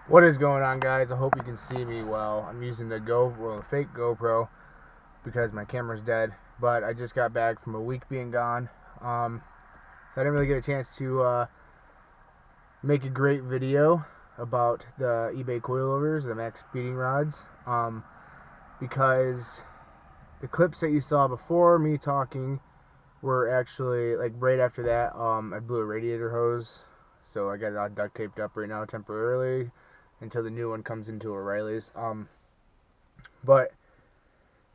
What is going on, guys? I hope you can see me well. I'm using the fake GoPro because my camera's dead, but I just got back from a week being gone, so I didn't really get a chance to make a great video about the eBay coilovers, the maxpeedingrods, because the clips that you saw before me talking were actually, like, right after that, I blew a radiator hose, so I got it all duct taped up right now temporarily until the new one comes into O'Reilly's. But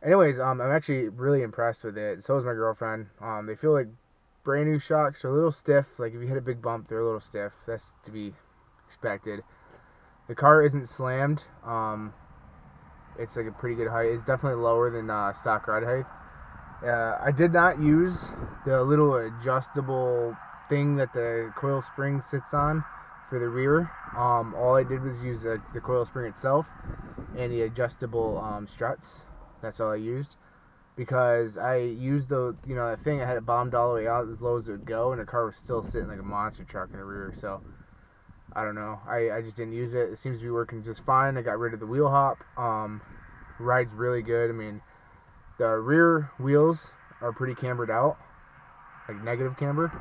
anyways, I'm actually really impressed with it. So is my girlfriend. They feel like brand new shocks. They're a little stiff. Like, if you hit a big bump, they're a little stiff. That's to be expected. The car isn't slammed. It's like a pretty good height. It's definitely lower than stock rod height. I did not use the little adjustable thing that the coil spring sits on for the rear. All I did was use the coil spring itself and the adjustable struts. That's all I used, because I used that thing. I had it bombed all the way out as low as it would go, and the car was still sitting like a monster truck in the rear. So I don't know. I just didn't use it. It seems to be working just fine. I got rid of the wheel hop. Rides really good. I mean, the rear wheels are pretty cambered out, like negative camber.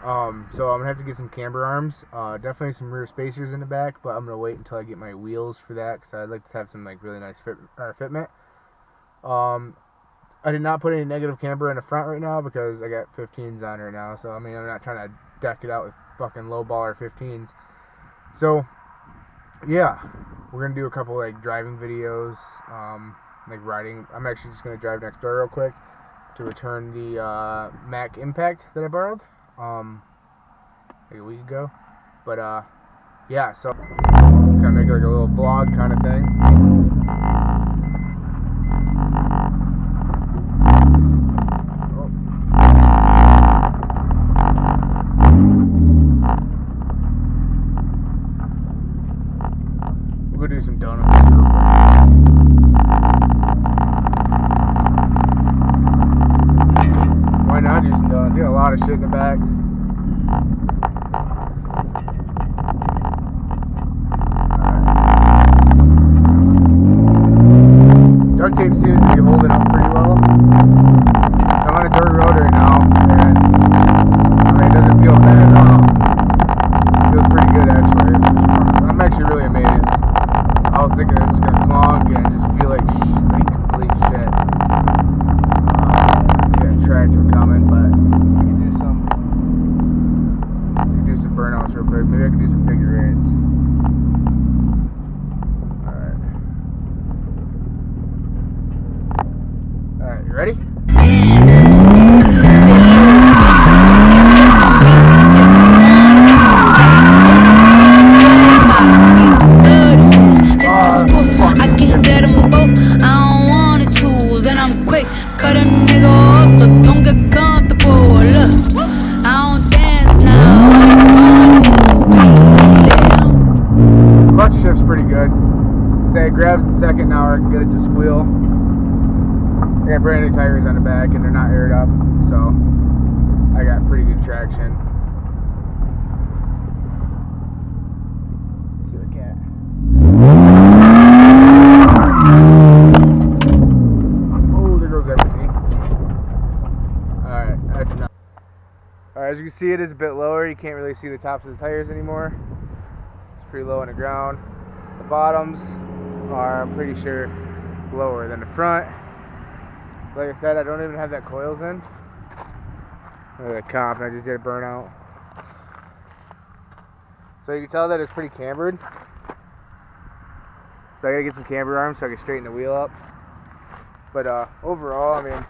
So I'm gonna have to get some camber arms. Definitely some rear spacers in the back, but I'm gonna wait until I get my wheels for that, because I'd like to have some like really nice fitment. I did not put any negative camber in the front right now because I got 15s on right now. So I mean, I'm not trying to deck it out with fucking low baller 15s. So yeah, we're gonna do a couple like driving videos, like riding. I'm actually just gonna drive next door real quick to return the Mac Impact that I borrowed like a week ago. But yeah, so kind of make like a little vlog kind of thing. We'll go do some donuts real quick. Why not do some donuts? You got a lot of shit in the back. Duct tape seems to be holding up pretty well. I'm on a dirt road right now, and I mean, it doesn't feel bad at all. It feels pretty good, actually. I'm actually really amazed. I was thinking it was just gonna clonk and just feel like complete shit. Got a tractor coming, but we can do some burnouts real quick. Maybe I can do some figure eights. Alright, you ready? I can get them both, I don't wanna choose. And I'm quick, cut a nigga off, so don't get comfortable. Look, I don't dance now, Clutch shift's pretty good. Say it grabs the second now, I can get it to squeal. I got brand new tires on the back and they're not aired up, so I got pretty good traction. See the cat. Oh, there goes everything. Alright, that's enough. Alright, as you can see, it is a bit lower. You can't really see the tops of the tires anymore. It's pretty low on the ground. The bottoms are, I'm pretty sure, lower than the front. Like I said, I don't even have that coils in. Look at the comp, and I just did a burnout. So you can tell that it's pretty cambered. So I gotta get some camber arms so I can straighten the wheel up. But overall, I mean,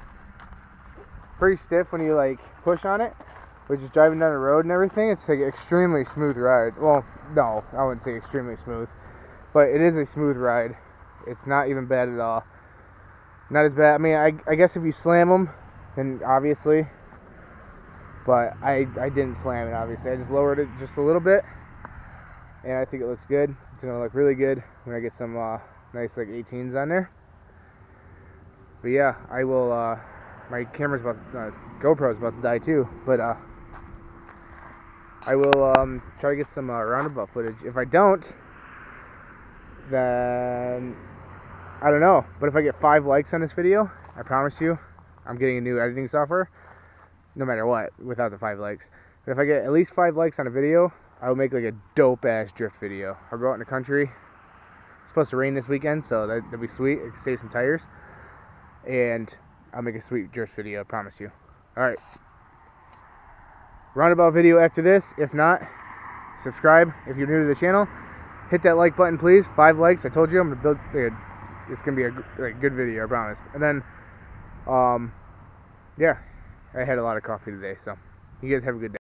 pretty stiff when you like push on it. But just driving down the road and everything, it's like an extremely smooth ride. Well, no, I wouldn't say extremely smooth, but it is a smooth ride. It's not even bad at all. Not as bad. I mean, I guess if you slam them, then obviously. But I didn't slam it, obviously. I just lowered it just a little bit. And I think it looks good. It's going to look really good when I get some nice like 18s on there. But yeah, I will, my camera's GoPro's about to die too. But I will try to get some roundabout footage. If I don't, then I don't know. But if I get 5 likes on this video, I promise you, I'm getting a new editing software. No matter what, without the 5 likes. But if I get at least 5 likes on a video, I'll make like a dope ass drift video. I'll go out in the country. It's supposed to rain this weekend, so that'll be sweet. It can save some tires. And I'll make a sweet drift video, I promise you. Alright. Roundabout video after this. If not, subscribe if you're new to the channel. Hit that like button, please. 5 likes. I told you I'm gonna build. It's gonna be a good video, I promise. And then, yeah, I had a lot of coffee today, so you guys have a good day.